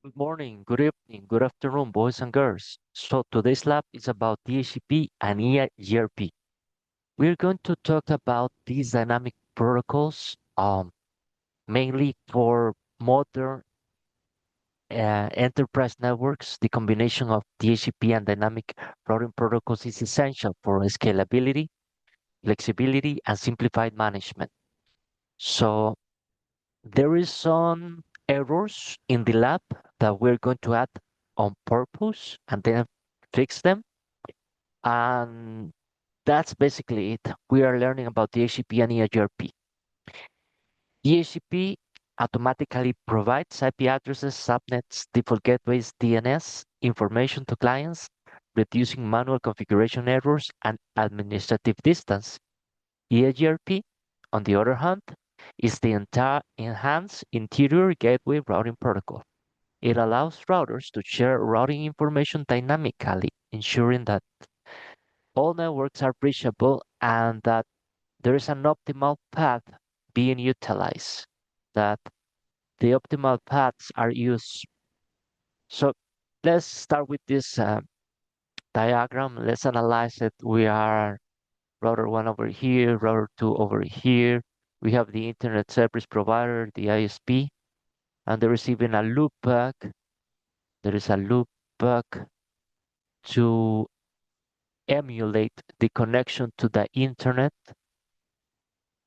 Good morning, good evening, good afternoon, boys and girls. So today's lab is about DHCP and EIGRP. We're going to talk about these dynamic protocols, mainly for modern enterprise networks. The combination of DHCP and dynamic routing protocols is essential for scalability, flexibility, and simplified management. So there is some errors in the lab that we're going to add on purpose and then fix them. And that's basically it. We are learning about DHCP and EIGRP. DHCP automatically provides IP addresses, subnets, default gateways, DNS information to clients, reducing manual configuration errors and administrative distance. EIGRP, on the other hand, is the entire enhanced interior gateway routing protocol. It allows routers to share routing information dynamically, ensuring that all networks are reachable and that there is an optimal path being utilized, that the optimal paths are used. So let's start with this diagram. Let's analyze it. We are router 1 over here, router 2 over here. We have the internet service provider, the ISP, and they're receiving a loopback. There is a loopback to emulate the connection to the internet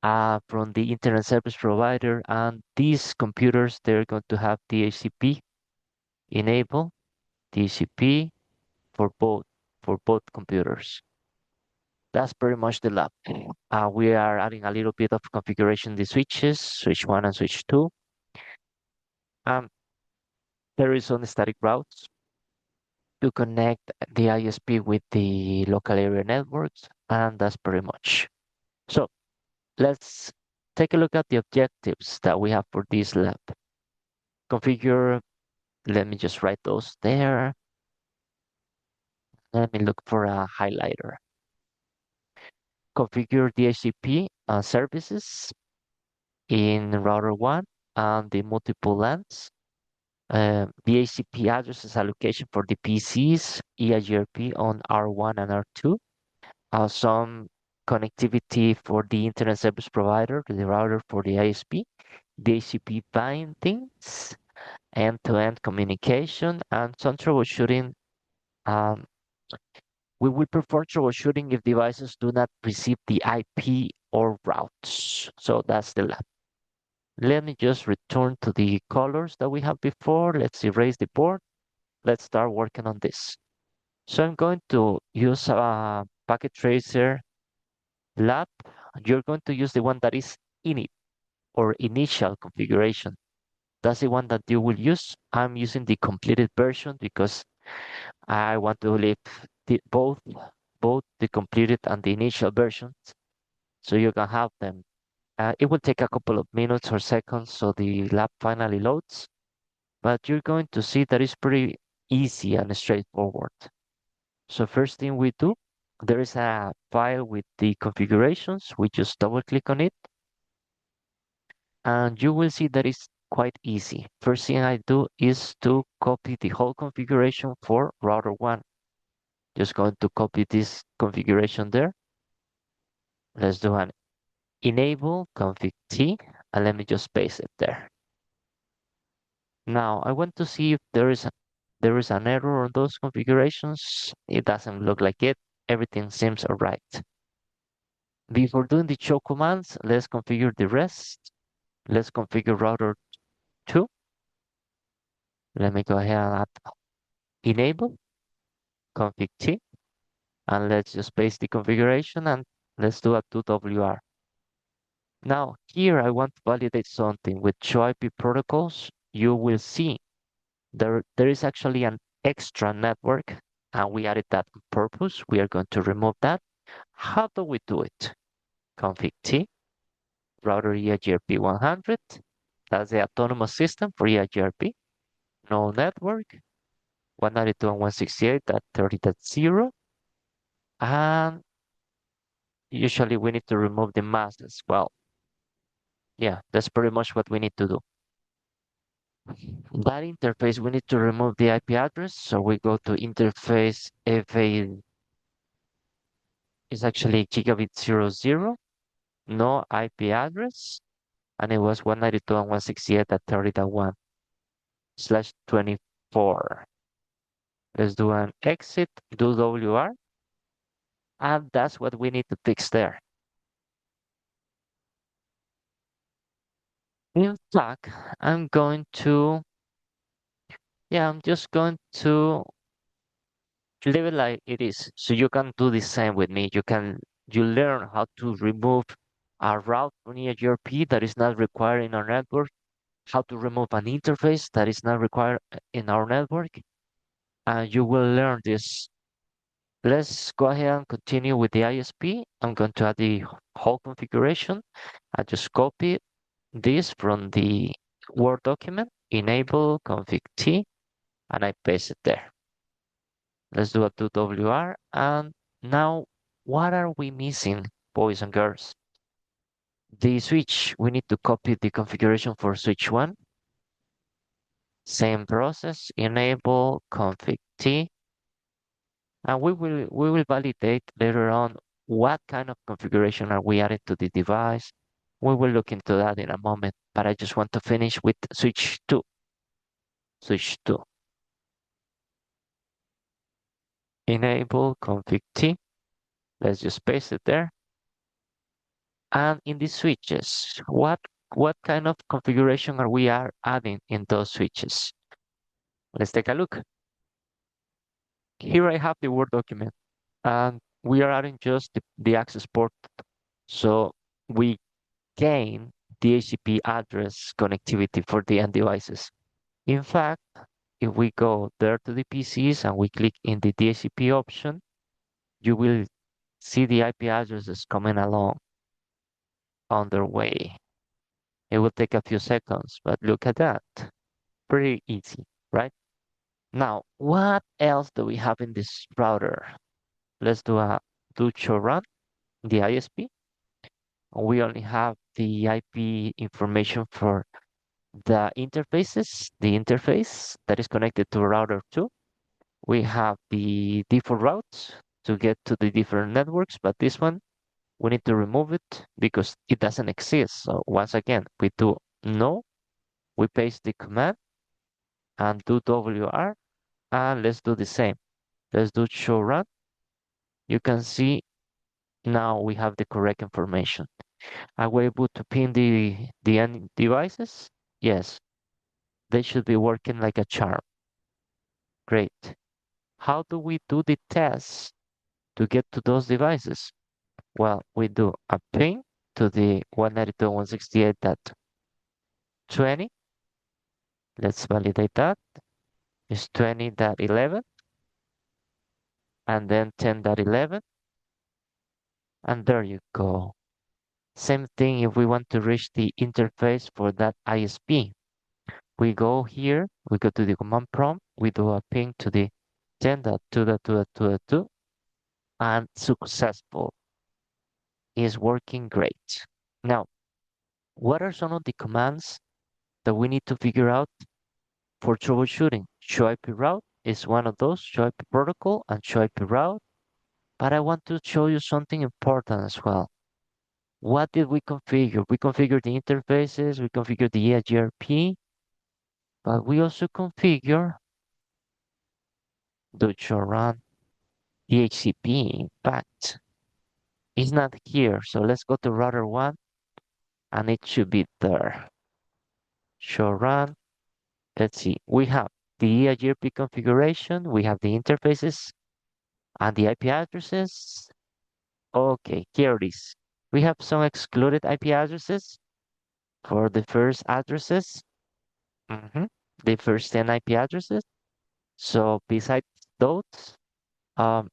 from the internet service provider, and these computers, they're going to have DHCP enable, DHCP for both computers. That's pretty much the lab. We are adding a little bit of configuration the switches, switch 1 and switch 2. Um, there is on static routes to connect the ISP with the local area networks, and that's pretty much. So let's take a look at the objectives that we have for this lab. Configure, let me just write those there. Let me look for a highlighter. Configure DHCP services in router 1 and the multiple LANs. DHCP addresses allocation for the PCs, EIGRP on R1 and R2. Some connectivity for the internet service provider, the router for the ISP. DHCP bindings, end-to-end communication, and some troubleshooting. Um, we will perform troubleshooting if devices do not receive the IP or routes. So that's the lab. Let me just return to the colors that we have before. Let's erase the board. Let's start working on this. So I'm going to use a packet tracer lab. You're going to use the one that is init or initial configuration. That's the one that you will use. I'm using the completed version because I want to leave both the completed and the initial versions so you can have them. It will take a couple of minutes or seconds so the lab finally loads, but you're going to see that it's pretty easy and straightforward. So first thing we do, there is a file with the configurations. We just double click on it and you will see that it's quite easy. First thing I do is to copy the whole configuration for router 1. Just going to copy this configuration there. Let's do an enable config T and let me just paste it there. Now I want to see if there is an error on those configurations. It doesn't look like it. Everything seems alright. Before doing the show commands, let's configure the rest. Let's configure router 2. Let me go ahead and add enable config T and let's just paste the configuration and let's do a 2WR. Now here I want to validate something with show IP protocols. You will see there is actually an extra network and we added that on purpose. We are going to remove that. How do we do it? Config T, router EIGRP 100. That's the autonomous system for EIGRP. No network, 192.168.30.0. And usually we need to remove the mask as well. Yeah, that's pretty much what we need to do. That interface, we need to remove the IP address. So we go to interface FA is actually gigabit 00, no IP address, and it was 192.168.30.1/24. Let's do an exit, do WR, and that's what we need to fix there. In fact, I'm just going to leave it like it is. So you can do the same with me. You learn how to remove a route from EIGRP that is not required in our network, how to remove an interface that is not required in our network, and you will learn this. Let's go ahead and continue with the ISP. I'm going to add the whole configuration. I just copy this from the Word document, enable config T, and I paste it there. Let's do a 2WR. And now, what are we missing, boys and girls? The switch, we need to copy the configuration for switch 1. Same process, enable config T. And we will validate later on what kind of configuration are we adding to the device. We will look into that in a moment, but I just want to finish with switch 2. Switch 2. Enable config T. Let's just paste it there. And in the switches, what kind of configuration are we adding in those switches? Let's take a look. Here I have the Word document, and we are adding just the access port. So we gain DHCP address connectivity for the end devices. In fact, if we go there to the PCs and we click in the DHCP option, you will see the IP addresses coming along on their way. It will take a few seconds, but look at that. Pretty easy, right? Now, what else do we have in this router? Let's do show run, the ISP. We only have the IP information for the interface that is connected to router 2. We have the default routes to get to the different networks, but this one, we need to remove it because it doesn't exist. So once again, we do no, we paste the command and do WR, and let's do the same. Let's do show run. You can see now we have the correct information. Are we able to pin the end devices? Yes, they should be working like a charm. Great. How do we do the tests to get to those devices? Well, we do a ping to the 192.168.20. Let's validate that. It's 20.11 and then 10.11. And there you go. Same thing if we want to reach the interface for that ISP. We go here, we go to the command prompt, we do a ping to the 10.2.2.2.2 and successful. Is working great. Now, what are some of the commands that we need to figure out for troubleshooting? Show IP route is one of those, show IP protocol and show IP route. But I want to show you something important as well. What did we configure? We configured the interfaces, we configured the EIGRP, but we also configure the show run DHCP. In fact, it's not here. So let's go to router 1 and it should be there. Show run. Let's see. We have the EIGRP configuration, we have the interfaces and the IP addresses. Okay, here it is. We have some excluded IP addresses for the first addresses. The first 10 IP addresses. So besides those, um,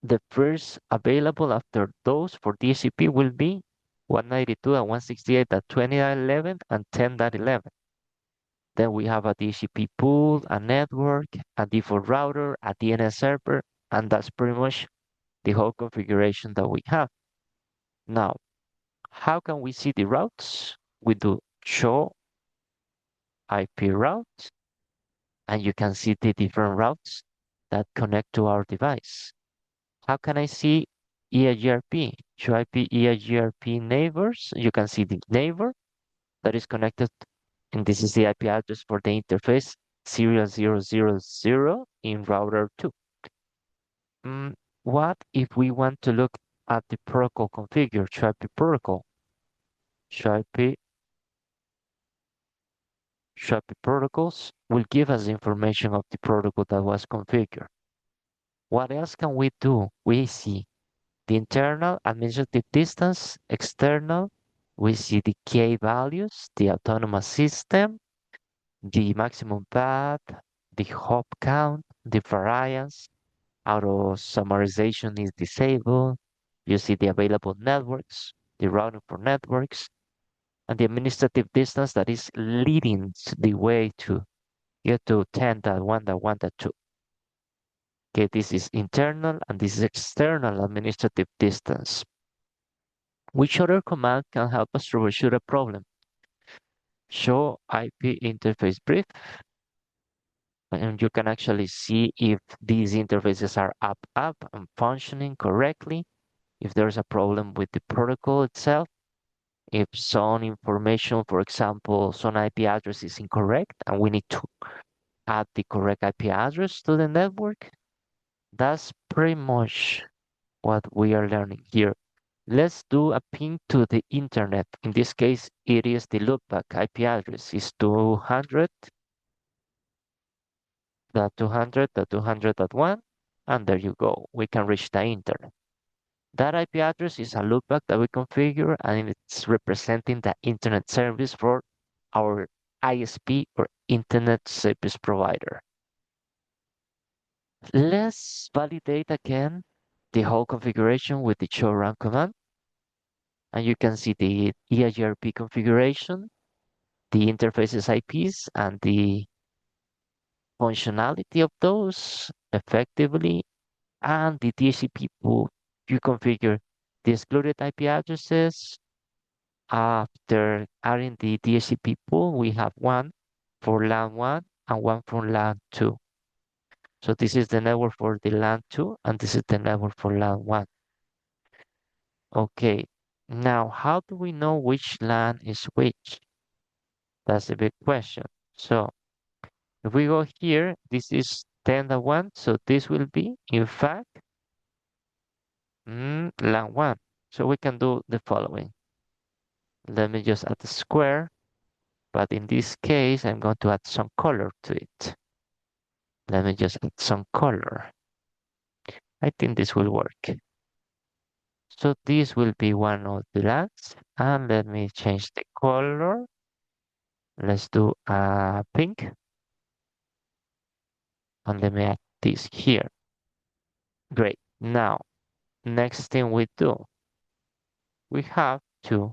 the first available after those for DHCP will be 192.168.20.11 and 10.11. Then we have a DHCP pool, a network, a default router, a DNS server, and that's pretty much the whole configuration that we have. Now, how can we see the routes? We do show IP route, and you can see the different routes that connect to our device. How can I see EIGRP? Should I be EIGRP neighbors? You can see the neighbor that is connected, and this is the IP address for the interface serial 000 in router 2. What if we want to look at the protocol configure? Should I be protocol? Should I be Shopee protocols will give us information of the protocol that was configured. What else can we do? We see the internal administrative distance, external, we see the key values, the autonomous system, the maximum path, the hop count, the variance, auto summarization is disabled. You see the available networks, the routing for networks, and the administrative distance that is leading the way to get to 10.1.1.2. Okay, this is internal and this is external administrative distance. Which other command can help us troubleshoot a problem? Show IP interface brief, and you can actually see if these interfaces are up and functioning correctly, if there's a problem with the protocol itself, if some information, for example, some IP address is incorrect and we need to add the correct IP address to the network. That's pretty much what we are learning here. Let's do a ping to the internet. In this case, it is the loopback IP address is 200.200.200.1, and there you go. We can reach the internet. That IP address is a loopback that we configure, and it's representing the internet service for our ISP or internet service provider. Let's validate again the whole configuration with the show run command. And you can see the EIGRP configuration, the interfaces IPs, and the functionality of those effectively, and the DHCP pool. You configure the excluded IP addresses. After adding the DHCP pool, we have one for LAN 1 and one for LAN 2. So this is the network for the LAN 2, and this is the network for LAN 1. Okay, now how do we know which LAN is which? That's a big question. So if we go here, this is 10.1, so this will be, in fact, LAN 1. So we can do the following. Let me just add a square, but in this case, I'm going to add some color to it. Let me just add some color. I think this will work. So this will be one of the LANs, and let me change the color. Let's do a pink, and let me add this here. Great. Now, next thing we do, we have to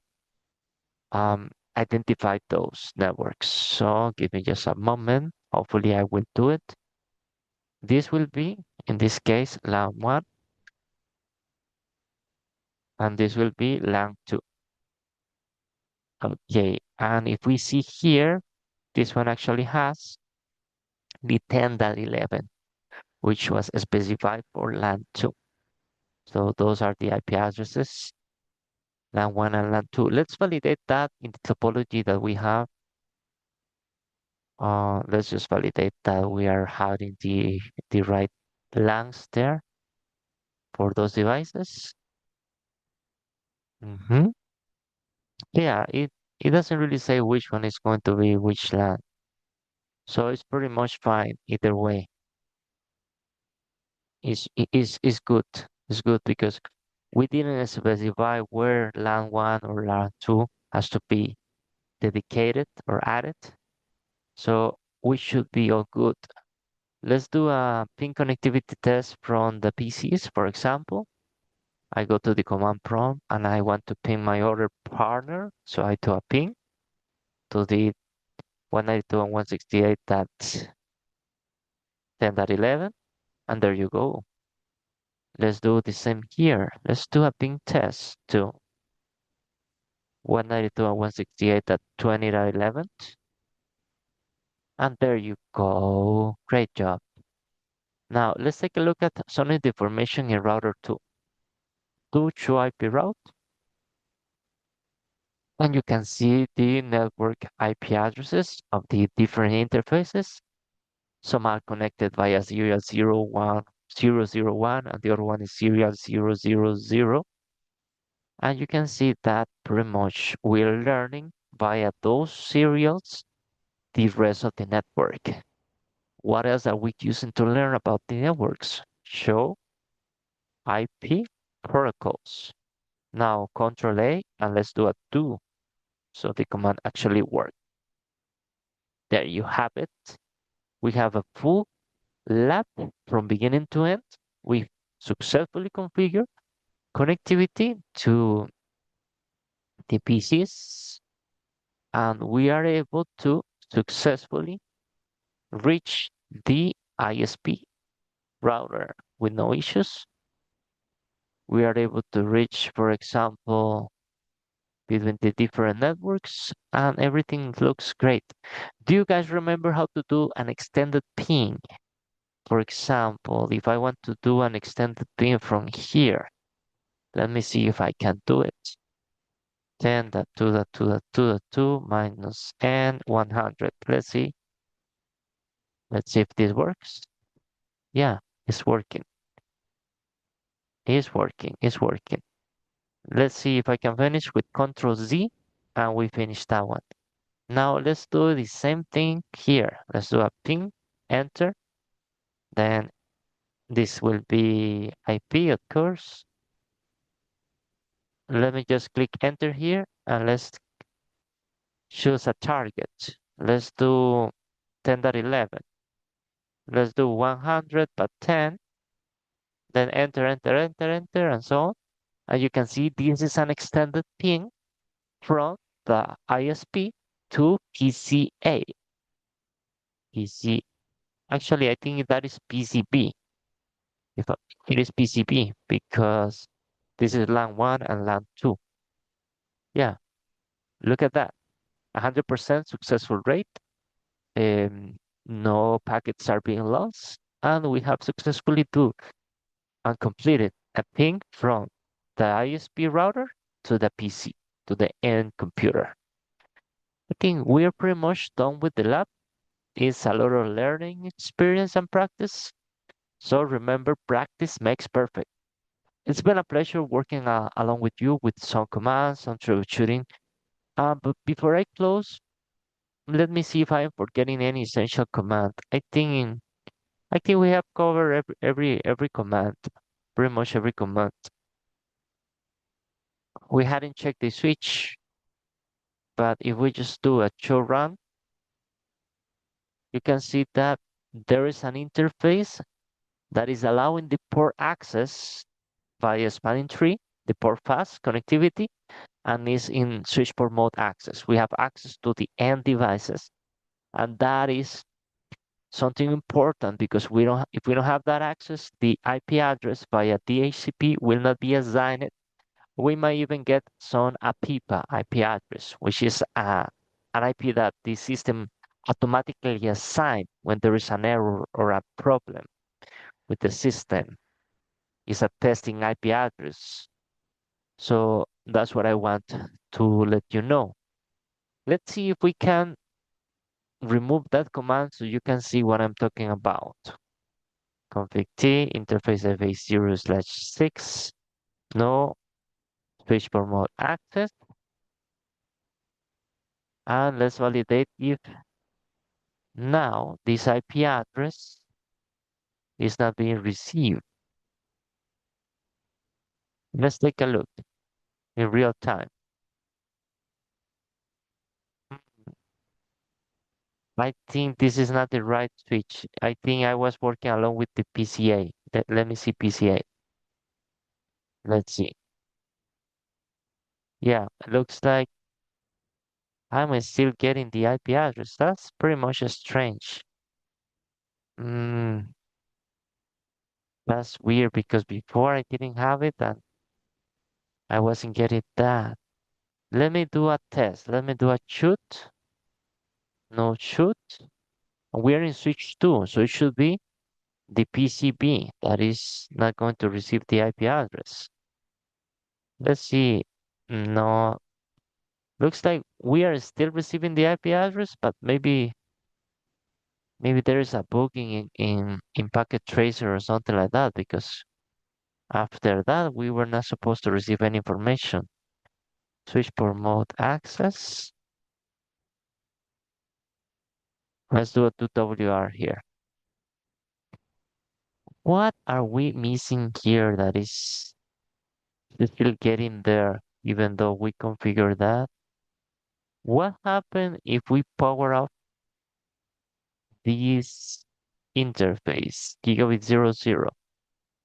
identify those networks. So give me just a moment. Hopefully I will do it. This will be, in this case, LAN 1, and this will be LAN 2. Okay, and if we see here, this one actually has the 10.11, which was specified for LAN 2. So those are the IP addresses, LAN 1 and LAN 2. Let's validate that in the topology that we have. Let's just validate that we are having the right LANs there for those devices. Yeah, it doesn't really say which one is going to be which LAN. So it's pretty much fine either way. It's good. It's good because we didn't specify where LAN 1 or LAN 2 has to be dedicated or added. So we should be all good. Let's do a ping connectivity test from the PCs, for example. I go to the command prompt and I want to ping my other partner. So I do a ping to the 192.168.10.11, and there you go. Let's do the same here. Let's do a ping test to 192.168.20.11. And there you go. Great job. Now let's take a look at some of the information in router 2. Do to IP route. And you can see the network IP addresses of the different interfaces. Some are connected via serial 01001 and the other one is serial 000. And you can see that pretty much we're learning via those serials the rest of the network. What else are we using to learn about the networks? Show IP protocols. Now Control A and let's do a do so the command actually works. There you have it. We have a full lab from beginning to end. We successfully configured connectivity to the PCs and we are able to successfully reach the ISP router with no issues. We are able to reach, for example, between the different networks and everything looks great. Do you guys remember how to do an extended ping? For example, if I want to do an extended ping from here, let me see if I can do it. 10.2.2.2.2 minus n 100. Let's see. Let's see if this works. Yeah, it's working. It's working. It's working. Let's see if I can finish with Control Z and we finish that one. Now let's do the same thing here. Let's do a ping, enter. Then this will be IP, of course. Let me just click enter here and let's choose a target. Let's do 10.11. Let's do 100 but 10. Then enter, enter, enter, enter, and so on. And you can see this is an extended ping from the ISP to PCA. PC. Actually, I think that is PCB. If it is PCB because this is LAN 1 and LAN 2. Yeah, look at that. 100% successful rate. Um, no packets are being lost. And we have successfully do and completed a ping from the ISP router to the PC, to the end computer. I think we're pretty much done with the lab. It's a lot of learning experience and practice. So remember, practice makes perfect. It's been a pleasure working along with you with some commands, some troubleshooting. But before I close, let me see if I am forgetting any essential command. I think we have covered every command, pretty much every command. We hadn't checked the switch, but if we just do a show run, you can see that there is an interface that is allowing the port access via spanning tree, the port fast connectivity, and is in switch port mode access. We have access to the end devices, and that is something important because if we don't have that access, the IP address via DHCP will not be assigned. We might even get some APIPA IP address, which is an IP that the system automatically assigns when there is an error or a problem with the system. It's a testing IP address. So that's what I want to let you know. Let's see if we can remove that command so you can see what I'm talking about. Config T, interface FA0/6, no switch port mode access. And let's validate if now this IP address is not being received. Let's take a look in real time. I think this is not the right switch. I think I was working along with the PCA. Let me see PCA. Let's see. Yeah, it looks like I'm still getting the IP address. That's pretty much strange. Mm, that's weird because before I didn't have it and I wasn't getting that. Let me do a test. Let me do a shoot. No shoot. we're in switch 2, so it should be the PCB that is not going to receive the IP address. Let's see. No, looks like we are still receiving the IP address, but maybe there is a bug in packet tracer or something like that, because after that we were not supposed to receive any information. Switch port mode access. Let's do a 2WR here. What are we missing here that is still getting there, even though we configure that? What happened if we power off this interface, gigabit 00?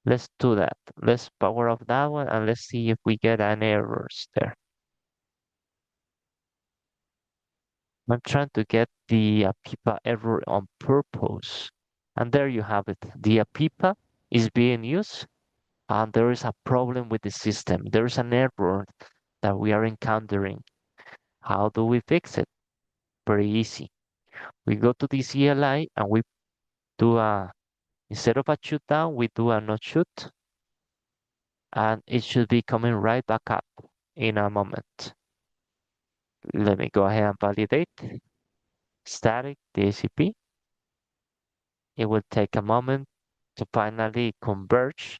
Let's do that. Let's power off that one and let's see if we get any errors there. I'm trying to get the APIPA error on purpose. And there you have it. The APIPA is being used and there is a problem with the system. There is an error that we are encountering. How do we fix it? Very easy. We go to the CLI and we do instead of a shoot down, we do a not shoot, and it should be coming right back up in a moment. Let me go ahead and validate static DHCP. It will take a moment to finally converge.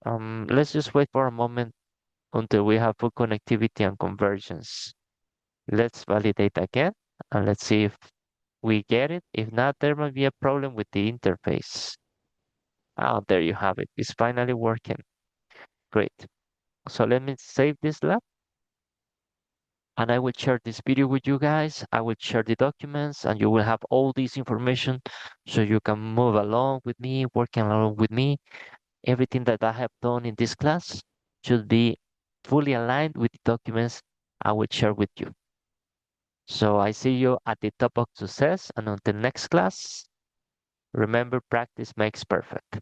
Let's just wait for a moment until we have full connectivity and convergence. Let's validate again and let's see if we get it. If not, there might be a problem with the interface. Oh, there you have it. It's finally working. Great. So let me save this lab and I will share this video with you guys. I will share the documents and you will have all this information so you can move along with me, working along with me. Everything that I have done in this class should be fully aligned with the documents I will share with you. So I see you at the top of success and until next class, remember practice makes perfect.